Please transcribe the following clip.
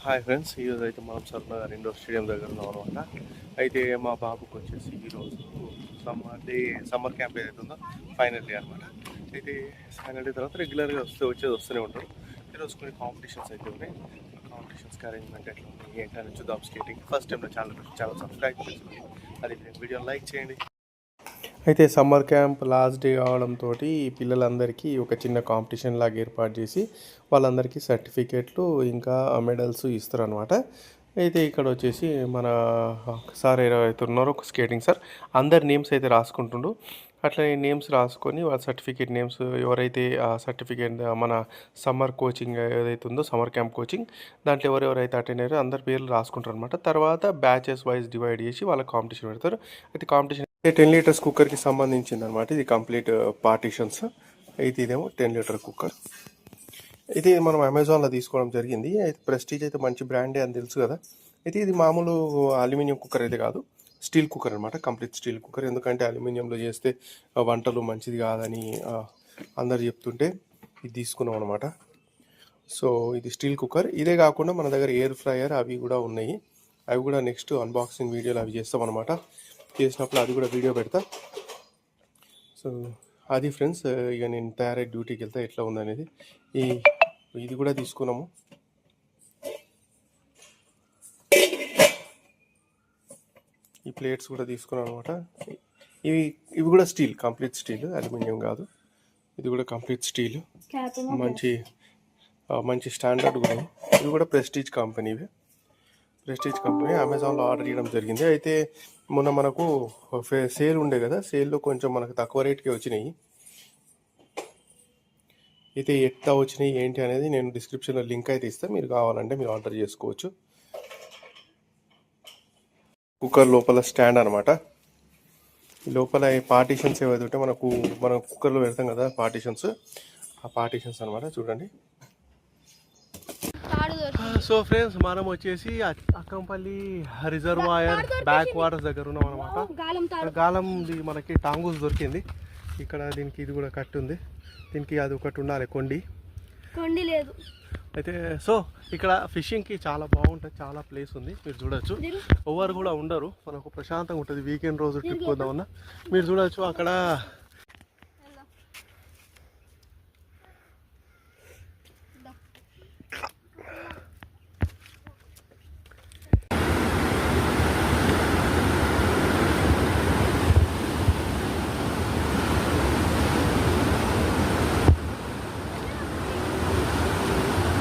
Hi friends, ఈరోజు అయితే మనం సర్నగర్ ఇండోర్ స్టేడియం దగ్గర ఉన్నాం అనమాట. అయితే మా బాబుకి వచ్చేసి ఈరోజు సమ్మర్ క్యాంప్ ఏదైతే ఉందో ఫైనల్ డే అనమాట. అయితే ఫైనల్ డే తర్వాత రెగ్యులర్గా వస్తూనే ఉంటారు. ఈరోజు కొన్ని కాంపిటీషన్స్ అయితే ఉన్నాయి. కాంపిటీషన్స్కి అరేంజ్మెంట్ ఎట్లా ఉన్నాయి ఏంటని చూద్దాం. Skating first time channel subscribe చేసుకోండి, అది వీడియోని లైక్ చేయండి. అయితే సమ్మర్ క్యాంప్ లాస్ట్ డే కావడంతో పిల్లలందరికీ ఒక చిన్న కాంపిటీషన్ లాగా ఏర్పాటు చేసి వాళ్ళందరికీ సర్టిఫికేట్లు ఇంకా మెడల్స్ ఇస్తారనమాట. అయితే ఇక్కడ వచ్చేసి మన సార్ ఎవరైతే ఉన్నారో ఒక స్కేటింగ్ సార్ అందరి నేమ్స్ అయితే రాసుకుంటుండు. అట్లా నేమ్స్ రాసుకొని వాళ్ళ సర్టిఫికేట్ నేమ్స్ ఎవరైతే ఆ సర్టిఫికేట్ మన సమ్మర్ కోచింగ్ ఏదైతే ఉందో సమ్మర్ క్యాంప్ కోచింగ్ దాంట్లో ఎవరెవరైతే అటెండ్ అయ్యారో అందరి పేర్లు రాసుకుంటారు అనమాట. తర్వాత బ్యాచెస్ వైజ్ డివైడ్ చేసి వాళ్ళ కాంపిటీషన్ పెడతారు. అయితే కాంపిటీషన్ 10 లీటర్స్ కుక్కర్కి సంబంధించింది అనమాట. ఇది కంప్లీట్ పార్టీషన్స్. అయితే ఇదేమో 10 లీటర్ కుక్కర్. ఇది మనం అమెజాన్లో తీసుకోవడం జరిగింది. అయితే ప్రెస్టీజ్ అయితే మంచి బ్రాండే అని తెలుసు కదా. అయితే ఇది మామూలు అల్యూమినియం కుక్కర్ అయితే కాదు, స్టీల్ కుక్కర్ అనమాట. Complete steel cooker. ఎందుకంటే అల్యూమినియంలో చేస్తే వంటలు మంచిది కాదని అందరు చెప్తుంటే ఇది తీసుకున్నాం అనమాట. సో ఇది స్టీల్ కుక్కర్. ఇదే కాకుండా మన దగ్గర ఎయిర్ ఫ్రైయర్ అవి కూడా ఉన్నాయి. అవి కూడా నెక్స్ట్ అన్బాక్సింగ్ వీడియోలు అవి చేస్తాం అనమాట. చేసినప్పుడు అది కూడా వీడియో పెడతా. సో అది ఫ్రెండ్స్, ఇక నేను తయారై డ్యూటీకి వెళ్తా ఎట్లా ఉందనేది. ఇది కూడా తీసుకున్నాము. ఈ ప్లేట్స్ కూడా తీసుకున్నాను అనమాట. ఇవి కూడా స్టీల్, కంప్లీట్ స్టీల్, అల్యూమినియం కాదు. ఇది కూడా కంప్లీట్ స్టీల్, మంచి స్టాండర్డ్ కూడా. ఇవి కూడా ప్రెస్టీజ్ కంపెనీవి. ప్రెస్టీజ్ కంపెనీ అమెజాన్లో ఆర్డర్ చేయడం జరిగింది. అయితే మొన్న మనకు సేల్ ఉండే కదా, సేల్లో కొంచెం మనకు తక్కువ రేట్కి వచ్చినాయి. అయితే ఎట్లా వచ్చినాయి ఏంటి అనేది నేను డిస్క్రిప్షన్లో లింక్ అయితే ఇస్తాను, మీరు కావాలంటే మీరు ఆర్డర్ చేసుకోవచ్చు. కుక్కర్ లోపల స్టాండ్ అనమాట. లోపల పార్టీషన్స్ ఏవైతే ఉంటే మనం కుక్కర్లో పెడతాం కదా పార్టీషన్స్, ఆ పార్టీషన్స్ అనమాట. చూడండి. సో ఫ్రెండ్స్, మనం వచ్చేసి అక్కంపల్లి రిజర్వాయర్ బ్యాక్ వాటర్స్ దగ్గర ఉన్నాం అనమాట. గాలంది మనకి టాంగూస్ దొరికింది ఇక్కడ. దీనికి ఇది కూడా కట్టి ఉంది. దీనికి అది ఒకటి ఉండాలి, కొండి లేదు. అయితే సో ఇక్కడ ఫిషింగ్కి చాలా బాగుంటుంది, చాలా ప్లేస్ ఉంది. మీరు చూడొచ్చు, ఎవరు కూడా ఉండరు, మనకు ప్రశాంతంగా ఉంటుంది. వీకెండ్ రోజు ట్రిప్ వద్దామన్నా మీరు చూడొచ్చు. అక్కడ